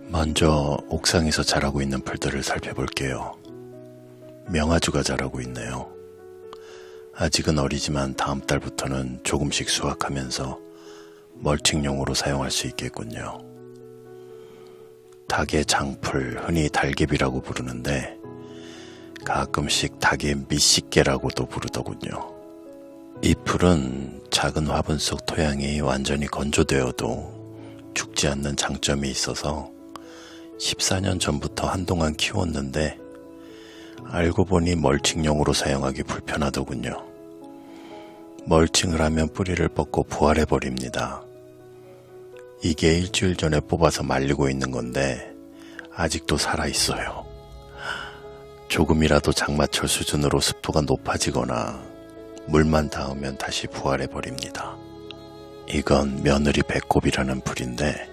먼저 옥상에서 자라고 있는 풀들을 살펴볼게요. 명아주가 자라고 있네요. 아직은 어리지만 다음 달부터는 조금씩 수확하면서 멀칭용으로 사용할 수 있겠군요. 닭의 장풀, 흔히 달개비라고 부르는데 가끔씩 닭의 미식개라고도 부르더군요. 이 풀은 작은 화분 속 토양이 완전히 건조되어도 죽지 않는 장점이 있어서 14년 전부터 한동안 키웠는데 알고 보니 멀칭용으로 사용하기 불편하더군요. 멀칭을 하면 뿌리를 뻗고 부활해버립니다. 이게 일주일 전에 뽑아서 말리고 있는 건데 아직도 살아있어요. 조금이라도 장마철 수준으로 습도가 높아지거나 물만 닿으면 다시 부활해버립니다. 이건 며느리 배꼽이라는 풀인데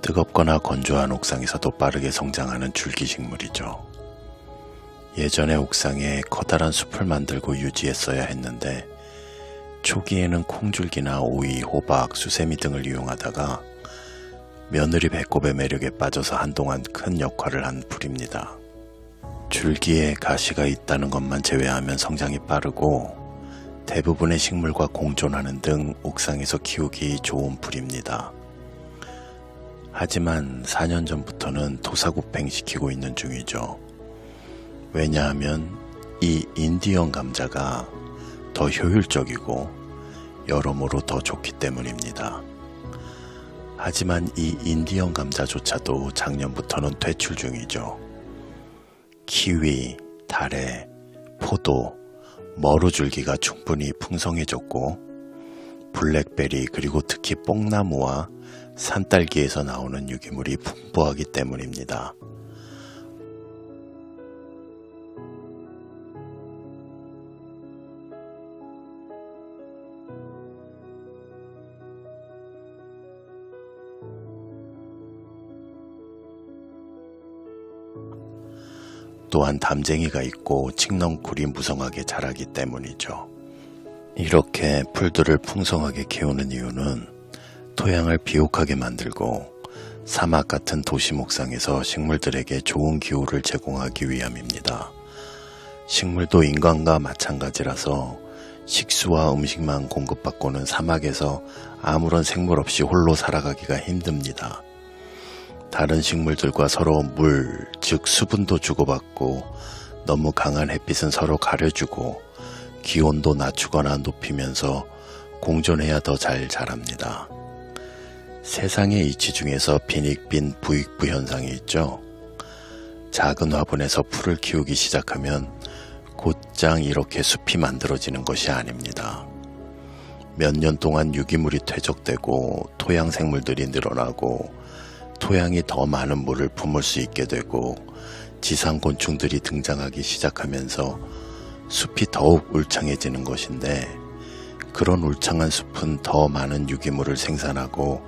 뜨겁거나 건조한 옥상에서도 빠르게 성장하는 줄기식물이죠. 예전에 옥상에 커다란 숲을 만들고 유지했어야 했는데 초기에는 콩줄기나 오이, 호박, 수세미 등을 이용하다가 며느리 배꼽의 매력에 빠져서 한동안 큰 역할을 한 풀입니다. 줄기에 가시가 있다는 것만 제외하면 성장이 빠르고 대부분의 식물과 공존하는 등 옥상에서 키우기 좋은 풀입니다. 하지만 4년 전부터는 토사구팽시키고 있는 중이죠. 왜냐하면 이 인디언 감자가 더 효율적이고 여러모로 더 좋기 때문입니다. 하지만 이 인디언 감자조차도 작년부터는 퇴출 중이죠. 키위, 다래, 포도, 머루줄기가 충분히 풍성해졌고 블랙베리 그리고 특히 뽕나무와 산딸기에서 나오는 유기물이 풍부하기 때문입니다. 또한 담쟁이가 있고 칡넝쿨이 무성하게 자라기 때문이죠. 이렇게 풀들을 풍성하게 키우는 이유는 토양을 비옥하게 만들고 사막 같은 도심 옥상에서 식물들에게 좋은 기후를 제공하기 위함입니다. 식물도 인간과 마찬가지라서 식수와 음식만 공급받고는 사막에서 아무런 생물 없이 홀로 살아가기가 힘듭니다. 다른 식물들과 서로 물, 즉 수분도 주고받고 너무 강한 햇빛은 서로 가려주고 기온도 낮추거나 높이면서 공존해야 더 잘 자랍니다. 세상의 이치 중에서 빈익빈 부익부 현상이 있죠. 작은 화분에서 풀을 키우기 시작하면 곧장 이렇게 숲이 만들어지는 것이 아닙니다. 몇 년 동안 유기물이 퇴적되고 토양 생물들이 늘어나고 토양이 더 많은 물을 품을 수 있게 되고 지상곤충들이 등장하기 시작하면서 숲이 더욱 울창해지는 것인데 그런 울창한 숲은 더 많은 유기물을 생산하고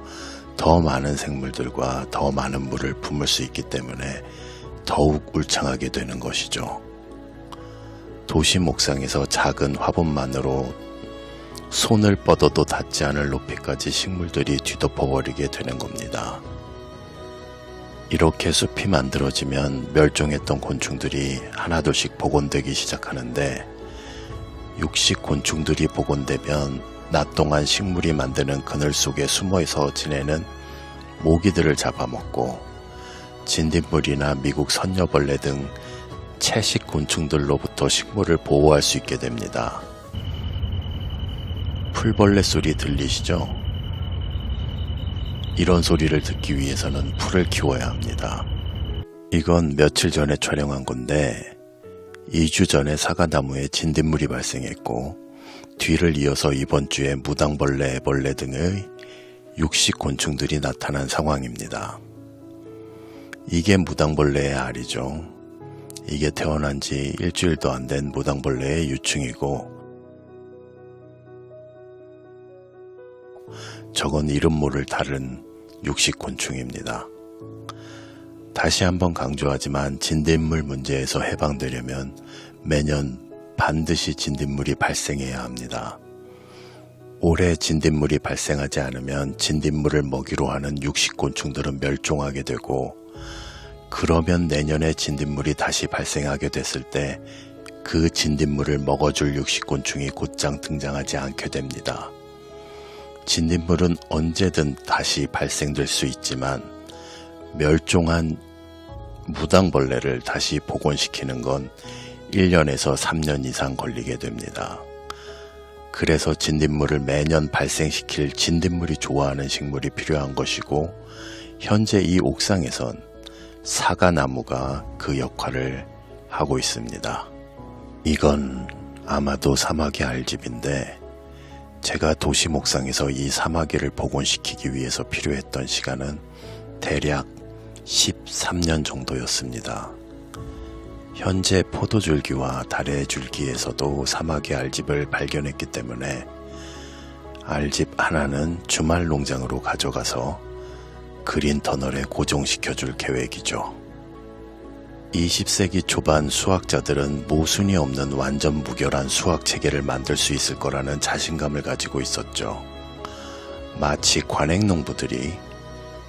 더 많은 생물들과 더 많은 물을 품을 수 있기 때문에 더욱 울창하게 되는 것이죠. 도심 옥상에서 작은 화분만으로 손을 뻗어도 닿지 않을 높이까지 식물들이 뒤덮어버리게 되는 겁니다. 이렇게 숲이 만들어지면 멸종했던 곤충들이 하나둘씩 복원되기 시작하는데 육식 곤충들이 복원되면 낮 동안 식물이 만드는 그늘 속에 숨어서 지내는 모기들을 잡아먹고 진딧물이나 미국 선녀벌레 등 채식 곤충들로부터 식물을 보호할 수 있게 됩니다. 풀벌레 소리 들리시죠? 이런 소리를 듣기 위해서는 풀을 키워야 합니다. 이건 며칠 전에 촬영한 건데 2주 전에 사과나무에 진딧물이 발생했고 뒤를 이어서 이번 주에 무당벌레, 애벌레 등의 육식 곤충들이 나타난 상황입니다. 이게 무당벌레의 알이죠. 이게 태어난 지 일주일도 안 된 무당벌레의 유충이고 저건 이름 모를 다른 육식 곤충입니다. 다시 한번 강조하지만 진딧물 문제에서 해방되려면 매년 반드시 진딧물이 발생해야 합니다. 올해 진딧물이 발생하지 않으면 진딧물을 먹이로 하는 육식곤충들은 멸종하게 되고, 그러면 내년에 진딧물이 다시 발생하게 됐을 때 그 진딧물을 먹어줄 육식곤충이 곧장 등장하지 않게 됩니다. 진딧물은 언제든 다시 발생될 수 있지만 멸종한 무당벌레를 다시 복원시키는 건 1년에서 3년 이상 걸리게 됩니다. 그래서 진딧물을 매년 발생시킬 진딧물이 좋아하는 식물이 필요한 것이고, 현재 이 옥상에선 사과나무가 그 역할을 하고 있습니다. 이건 아마도 사마귀 알집인데, 제가 도심 옥상에서 이 사마귀를 복원시키기 위해서 필요했던 시간은 대략 13년 정도였습니다. 현재 포도줄기와 달의 줄기에서도 사마귀 알집을 발견했기 때문에 알집 하나는 주말 농장으로 가져가서 그린 터널에 고정시켜줄 계획이죠. 20세기 초반 수학자들은 모순이 없는 완전 무결한 수학 체계를 만들 수 있을 거라는 자신감을 가지고 있었죠. 마치 관행농부들이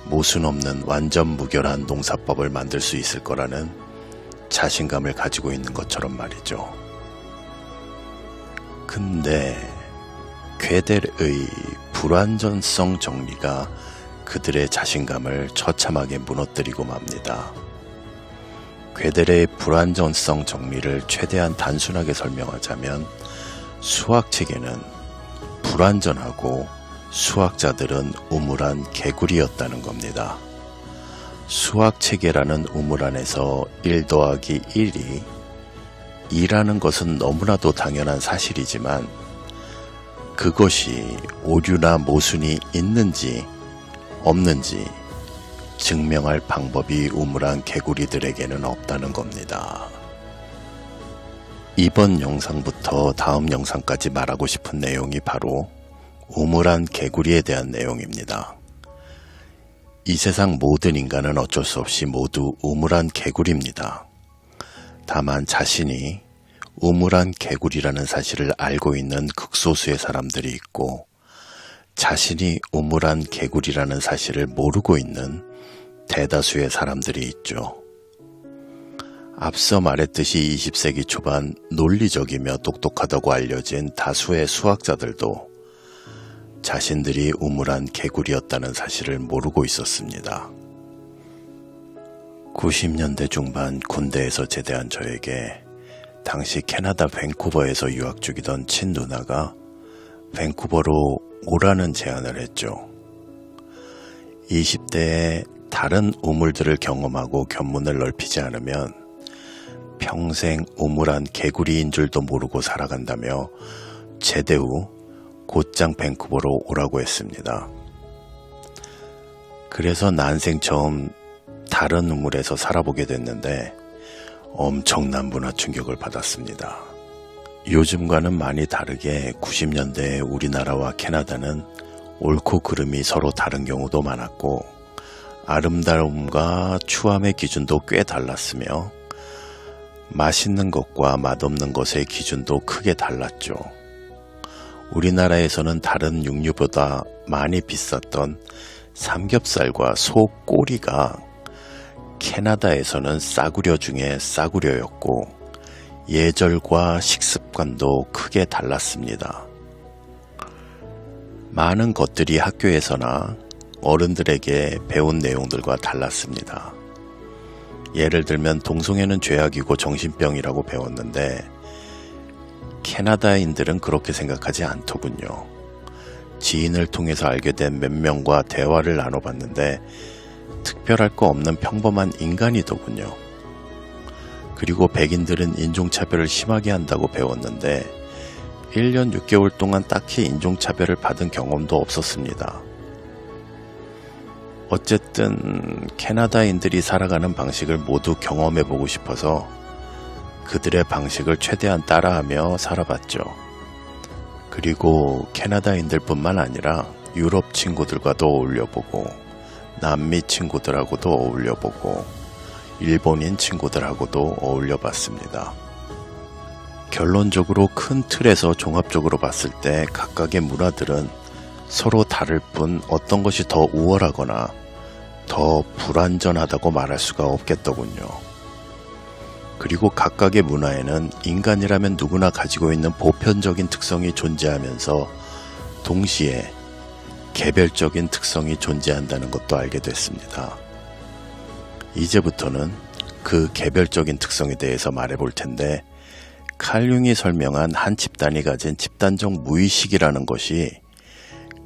모순 없는 완전 무결한 농사법을 만들 수 있을 거라는 자신감을 가지고 있는 것처럼 말이죠. 근데 괴델의 불완전성 정리가 그들의 자신감을 처참하게 무너뜨리고 맙니다. 괴델의 불완전성 정리를 최대한 단순하게 설명하자면, 수학체계는 불완전하고 수학자들은 우물안 개구리였다는 겁니다. 수학체계라는 우물 안에서 1 더하기 1이 2라는 것은 너무나도 당연한 사실이지만, 그것이 오류나 모순이 있는지 없는지 증명할 방법이 우물안 개구리들에게는 없다는 겁니다. 이번 영상부터 다음 영상까지 말하고 싶은 내용이 바로 우물안 개구리에 대한 내용입니다. 이 세상 모든 인간은 어쩔 수 없이 모두 우물안 개구리입니다. 다만 자신이 우물안 개구리라는 사실을 알고 있는 극소수의 사람들이 있고, 자신이 우물안 개구리라는 사실을 모르고 있는 대다수의 사람들이 있죠. 앞서 말했듯이 20세기 초반 논리적이며 똑똑하다고 알려진 다수의 수학자들도 자신들이 우물안 개구리였다는 사실을 모르고 있었습니다. 90년대 중반 군대에서 제대한 저에게 당시 캐나다 밴쿠버에서 유학 중이던 친누나가 밴쿠버로 오라는 제안을 했죠. 20대에 다른 우물들을 경험하고 견문을 넓히지 않으면 평생 우물안 개구리인 줄도 모르고 살아간다며 제대 후 곧장 밴쿠버로 오라고 했습니다. 그래서 난생 처음 다른 우물에서 살아보게 됐는데 엄청난 문화 충격을 받았습니다. 요즘과는 많이 다르게 90년대 우리나라와 캐나다는 옳고 그름이 서로 다른 경우도 많았고, 아름다움과 추함의 기준도 꽤 달랐으며 맛있는 것과 맛없는 것의 기준도 크게 달랐죠. 우리나라에서는 다른 육류보다 많이 비쌌던 삼겹살과 소 꼬리가 캐나다에서는 싸구려 중에 싸구려였고, 예절과 식습관도 크게 달랐습니다. 많은 것들이 학교에서나 어른들에게 배운 내용들과 달랐습니다. 예를 들면 동성애는 죄악이고 정신병이라고 배웠는데 캐나다인들은 그렇게 생각하지 않더군요. 지인을 통해서 알게 된 몇 명과 대화를 나눠봤는데 특별할 거 없는 평범한 인간이더군요. 그리고 백인들은 인종차별을 심하게 한다고 배웠는데 1년 6개월 동안 딱히 인종차별을 받은 경험도 없었습니다. 어쨌든 캐나다인들이 살아가는 방식을 모두 경험해보고 싶어서 그들의 방식을 최대한 따라하며 살아봤죠. 그리고 캐나다인들뿐만 아니라 유럽 친구들과도 어울려보고, 남미 친구들하고도 어울려보고, 일본인 친구들하고도 어울려봤습니다. 결론적으로 큰 틀에서 종합적으로 봤을 때 각각의 문화들은 서로 다를 뿐 어떤 것이 더 우월하거나 더 불완전하다고 말할 수가 없겠더군요. 그리고 각각의 문화에는 인간이라면 누구나 가지고 있는 보편적인 특성이 존재하면서 동시에 개별적인 특성이 존재한다는 것도 알게 됐습니다. 이제부터는 그 개별적인 특성에 대해서 말해 볼 텐데, 칼 융이 설명한 한 집단이 가진 집단적 무의식이라는 것이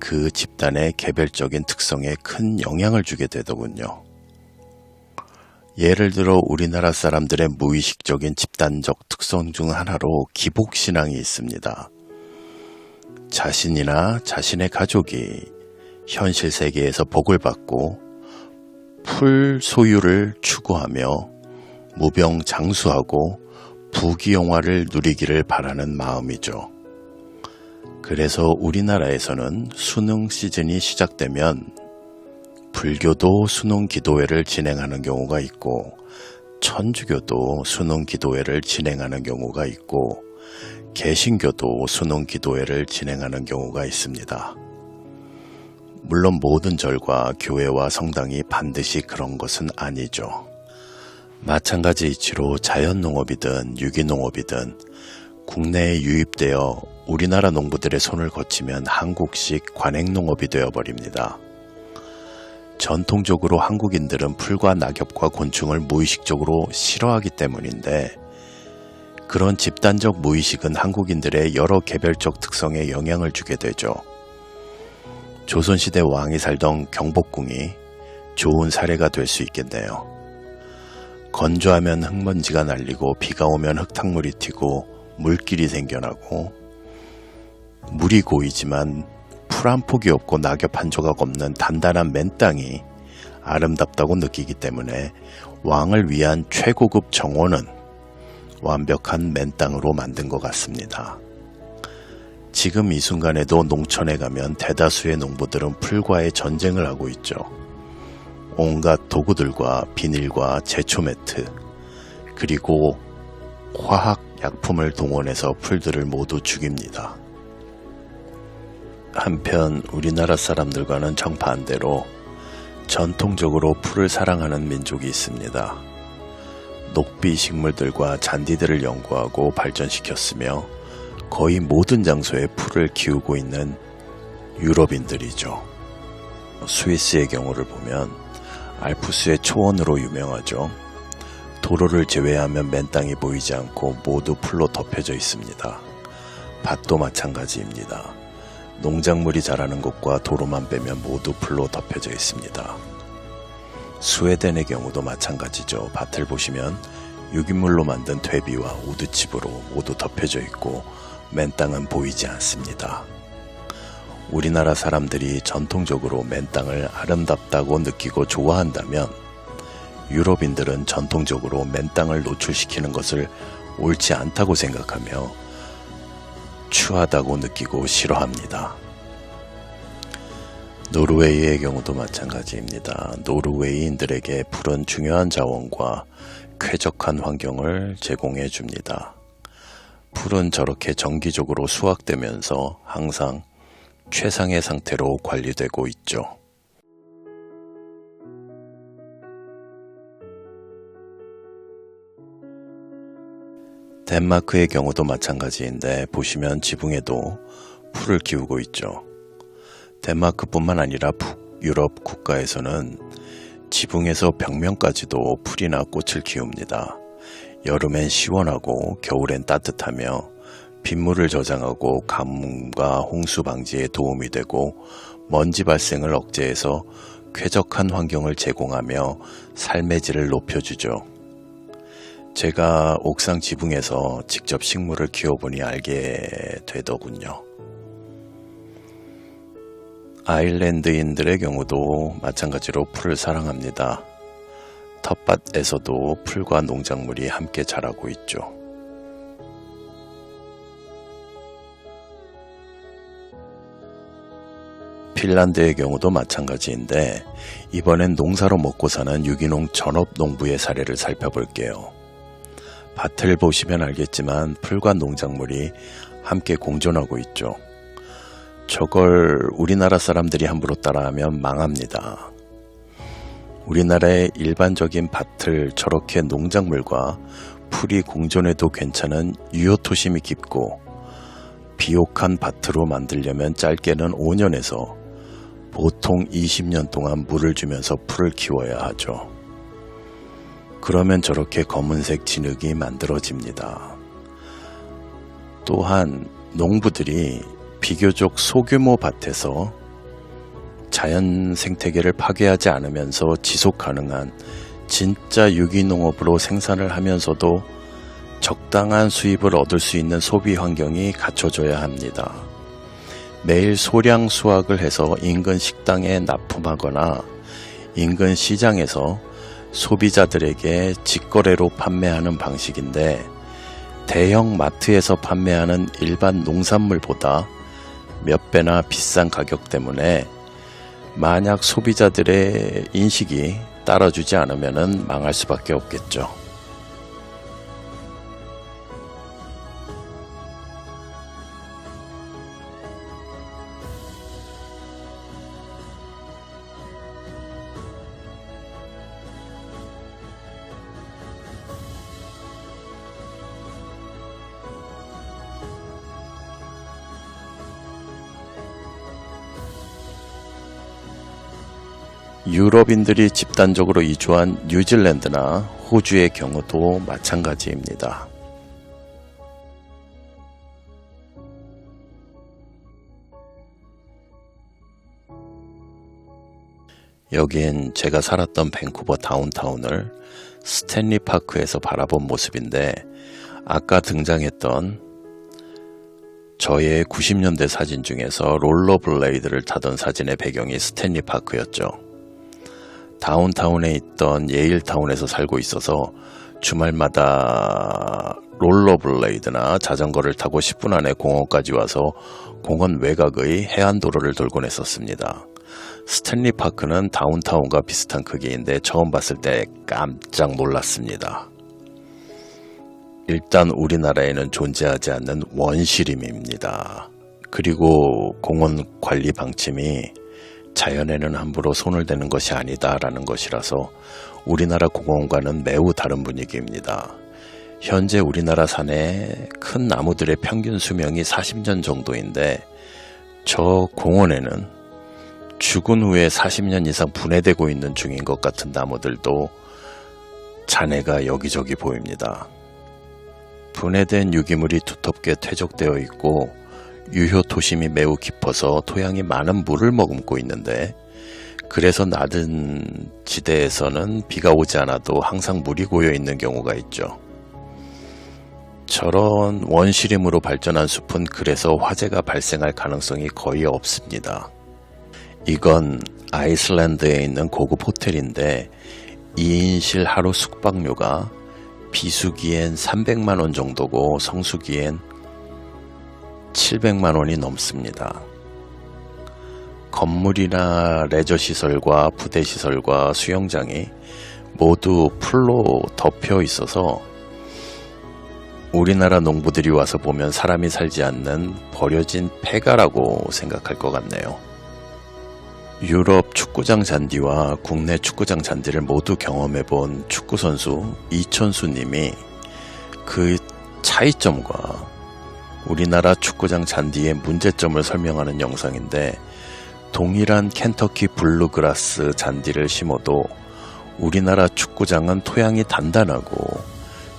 그 집단의 개별적인 특성에 큰 영향을 주게 되더군요. 예를 들어 우리나라 사람들의 무의식적인 집단적 특성 중 하나로 기복신앙이 있습니다. 자신이나 자신의 가족이 현실 세계에서 복을 받고 풀 소유를 추구하며 무병장수하고 부귀영화를 누리기를 바라는 마음이죠. 그래서 우리나라에서는 수능 시즌이 시작되면 불교도 수능 기도회를 진행하는 경우가 있고, 천주교도 수능 기도회를 진행하는 경우가 있고, 개신교도 수능 기도회를 진행하는 경우가 있습니다. 물론 모든 절과 교회와 성당이 반드시 그런 것은 아니죠. 마찬가지 이치로 자연농업이든 유기농업이든 국내에 유입되어 우리나라 농부들의 손을 거치면 한국식 관행농업이 되어버립니다. 전통적으로 한국인들은 풀과 낙엽과 곤충을 무의식적으로 싫어하기 때문인데, 그런 집단적 무의식은 한국인들의 여러 개별적 특성에 영향을 주게 되죠. 조선시대 왕이 살던 경복궁이 좋은 사례가 될 수 있겠네요. 건조하면 흙먼지가 날리고 비가 오면 흙탕물이 튀고 물길이 생겨나고, 물이 고이지만 풀 한 폭이 없고 낙엽 한 조각 없는 단단한 맨땅이 아름답다고 느끼기 때문에 왕을 위한 최고급 정원은 완벽한 맨땅으로 만든 것 같습니다. 지금 이 순간에도 농촌에 가면 대다수의 농부들은 풀과의 전쟁을 하고 있죠. 온갖 도구들과 비닐과 제초 매트, 그리고 화학 약품을 동원해서 풀들을 모두 죽입니다. 한편 우리나라 사람들과는 정반대로 전통적으로 풀을 사랑하는 민족이 있습니다. 녹비 식물들과 잔디들을 연구하고 발전시켰으며 거의 모든 장소에 풀을 키우고 있는 유럽인들이죠. 스위스의 경우를 보면 알프스의 초원으로 유명하죠. 도로를 제외하면 맨 땅이 보이지 않고 모두 풀로 덮여져 있습니다. 밭도 마찬가지입니다. 농작물이 자라는 곳과 도로만 빼면 모두 풀로 덮여져 있습니다. 스웨덴의 경우도 마찬가지죠. 밭을 보시면 유기물로 만든 퇴비와 우드칩으로 모두 덮여져 있고 맨 땅은 보이지 않습니다. 우리나라 사람들이 전통적으로 맨 땅을 아름답다고 느끼고 좋아한다면, 유럽인들은 전통적으로 맨 땅을 노출시키는 것을 옳지 않다고 생각하며 추하다고 느끼고 싫어합니다. 노르웨이의 경우도 마찬가지입니다. 노르웨이인들에게 풀은 중요한 자원과 쾌적한 환경을 제공해 줍니다. 풀은 저렇게 정기적으로 수확되면서 항상 최상의 상태로 관리되고 있죠. 덴마크의 경우도 마찬가지인데 보시면 지붕에도 풀을 키우고 있죠. 덴마크뿐만 아니라 북유럽 국가에서는 지붕에서 벽면까지도 풀이나 꽃을 키웁니다. 여름엔 시원하고 겨울엔 따뜻하며 빗물을 저장하고 가뭄과 홍수 방지에 도움이 되고 먼지 발생을 억제해서 쾌적한 환경을 제공하며 삶의 질을 높여주죠. 제가 옥상 지붕에서 직접 식물을 키워보니 알게 되더군요. 아일랜드인들의 경우도 마찬가지로 풀을 사랑합니다. 텃밭에서도 풀과 농작물이 함께 자라고 있죠. 핀란드의 경우도 마찬가지인데 이번엔 농사로 먹고 사는 유기농 전업 농부의 사례를 살펴볼게요. 밭을 보시면 알겠지만 풀과 농작물이 함께 공존하고 있죠. 저걸 우리나라 사람들이 함부로 따라하면 망합니다. 우리나라의 일반적인 밭을 저렇게 농작물과 풀이 공존해도 괜찮은 유효토심이 깊고 비옥한 밭으로 만들려면 짧게는 5년에서 보통 20년 동안 물을 주면서 풀을 키워야 하죠. 그러면 저렇게 검은색 진흙이 만들어집니다. 또한 농부들이 비교적 소규모 밭에서 자연 생태계를 파괴하지 않으면서 지속 가능한 진짜 유기농업으로 생산을 하면서도 적당한 수입을 얻을 수 있는 소비 환경이 갖춰져야 합니다. 매일 소량 수확을 해서 인근 식당에 납품하거나 인근 시장에서 소비자들에게 직거래로 판매하는 방식인데 대형 마트에서 판매하는 일반 농산물보다 몇 배나 비싼 가격 때문에 만약 소비자들의 인식이 따라주지 않으면 망할 수밖에 없겠죠. 유럽인들이 집단적으로 이주한 뉴질랜드나 호주의 경우도 마찬가지입니다. 여긴 제가 살았던 밴쿠버 다운타운을 스탠리 파크에서 바라본 모습인데 아까 등장했던 저의 90년대 사진 중에서 롤러블레이드를 타던 사진의 배경이 스탠리 파크였죠. 다운타운에 있던 예일타운에서 살고 있어서 주말마다 롤러블레이드나 자전거를 타고 10분 안에 공원까지 와서 공원 외곽의 해안도로를 돌곤 했었습니다. 스탠리 파크는 다운타운과 비슷한 크기인데 처음 봤을 때 깜짝 놀랐습니다. 일단 우리나라에는 존재하지 않는 원시림입니다. 그리고 공원 관리 방침이 자연에는 함부로 손을 대는 것이 아니다라는 것이라서 우리나라 공원과는 매우 다른 분위기입니다. 현재 우리나라 산의 큰 나무들의 평균 수명이 40년 정도인데 저 공원에는 죽은 후에 40년 이상 분해되고 있는 중인 것 같은 나무들도 잔해가 여기저기 보입니다. 분해된 유기물이 두텁게 퇴적되어 있고 유효토심이 매우 깊어서 토양이 많은 물을 머금고 있는데 그래서 낮은 지대에서는 비가 오지 않아도 항상 물이 고여 있는 경우가 있죠. 저런 원시림으로 발전한 숲은 그래서 화재가 발생할 가능성이 거의 없습니다. 이건 아이슬란드에 있는 고급 호텔인데 2인실 하루 숙박료가 비수기엔 300만원 정도고 성수기엔 700만원이 넘습니다. 건물이나 레저시설과 부대시설과 수영장이 모두 풀로 덮여 있어서 우리나라 농부들이 와서 보면 사람이 살지 않는 버려진 폐가라고 생각할 것 같네요. 유럽 축구장 잔디와 국내 축구장 잔디를 모두 경험해본 축구선수 이천수 님이 그 차이점과 우리나라 축구장 잔디의 문제점을 설명하는 영상인데 동일한 켄터키 블루그라스 잔디를 심어도 우리나라 축구장은 토양이 단단하고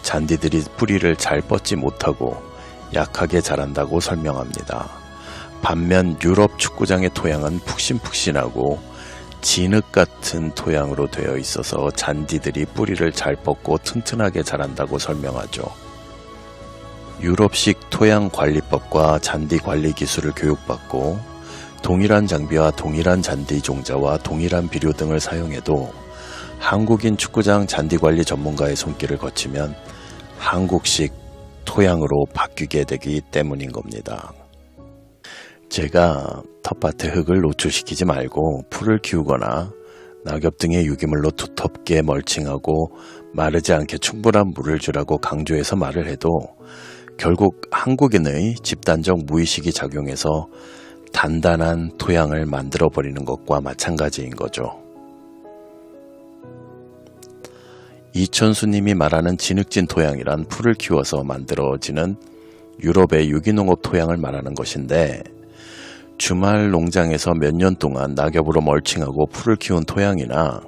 잔디들이 뿌리를 잘 뻗지 못하고 약하게 자란다고 설명합니다. 반면 유럽 축구장의 토양은 푹신푹신하고 진흙 같은 토양으로 되어 있어서 잔디들이 뿌리를 잘 뻗고 튼튼하게 자란다고 설명하죠. 유럽식 토양 관리법과 잔디 관리 기술을 교육받고 동일한 장비와 동일한 잔디 종자와 동일한 비료 등을 사용해도 한국인 축구장 잔디 관리 전문가의 손길을 거치면 한국식 토양으로 바뀌게 되기 때문인 겁니다. 제가 텃밭의 흙을 노출시키지 말고 풀을 키우거나 낙엽 등의 유기물로 두텁게 멀칭하고 마르지 않게 충분한 물을 주라고 강조해서 말을 해도 결국 한국인의 집단적 무의식이 작용해서 단단한 토양을 만들어버리는 것과 마찬가지인 거죠. 이천수님이 말하는 진흙진 토양이란 풀을 키워서 만들어지는 유럽의 유기농업 토양을 말하는 것인데, 주말 농장에서 몇 년 동안 낙엽으로 멀칭하고 풀을 키운 토양이나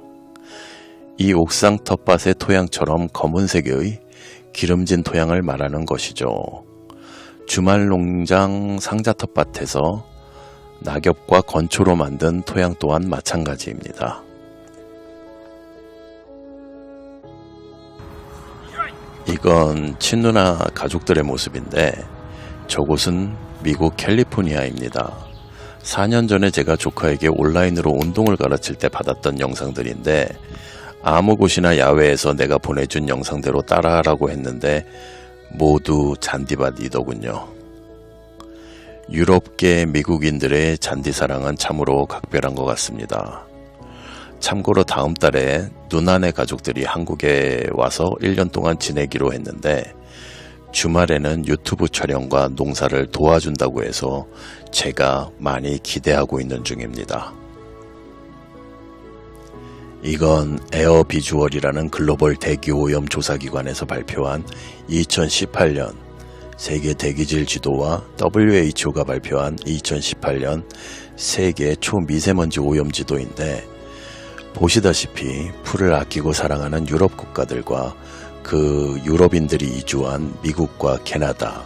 이 옥상 텃밭의 토양처럼 검은색의 기름진 토양을 말하는 것이죠. 주말 농장 상자 텃밭에서 낙엽과 건초로 만든 토양 또한 마찬가지입니다. 이건 친누나 가족들의 모습인데, 저곳은 미국 캘리포니아입니다. 4년 전에 제가 조카에게 온라인으로 운동을 가르칠 때 받았던 영상들인데, 아무 곳이나 야외에서 내가 보내준 영상대로 따라하라고 했는데 모두 잔디밭이더군요. 유럽계 미국인들의 잔디 사랑은 참으로 각별한 것 같습니다. 참고로 다음 달에 누나네 가족들이 한국에 와서 1년 동안 지내기로 했는데, 주말에는 유튜브 촬영과 농사를 도와준다고 해서 제가 많이 기대하고 있는 중입니다. 이건 에어비주얼이라는 글로벌 대기오염 조사기관에서 발표한 2018년 세계 대기질 지도와 WHO가 발표한 2018년 세계 초미세먼지 오염 지도인데, 보시다시피 풀을 아끼고 사랑하는 유럽 국가들과 그 유럽인들이 이주한 미국과 캐나다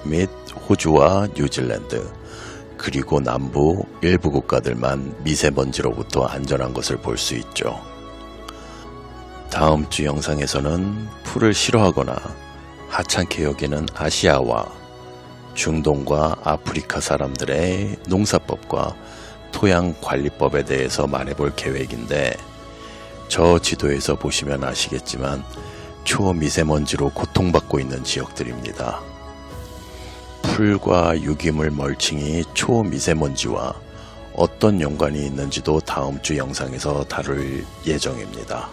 및 호주와 뉴질랜드, 그리고 남부 일부 국가들만 미세먼지로부터 안전한 것을 볼 수 있죠. 다음 주 영상에서는 풀을 싫어하거나 하찮게 여기는 아시아와 중동과 아프리카 사람들의 농사법과 토양 관리법에 대해서 말해볼 계획인데, 저 지도에서 보시면 아시겠지만 초미세먼지로 고통받고 있는 지역들입니다. 풀과 유기물 멀칭이 초미세먼지와 어떤 연관이 있는지도 다음 주 영상에서 다룰 예정입니다.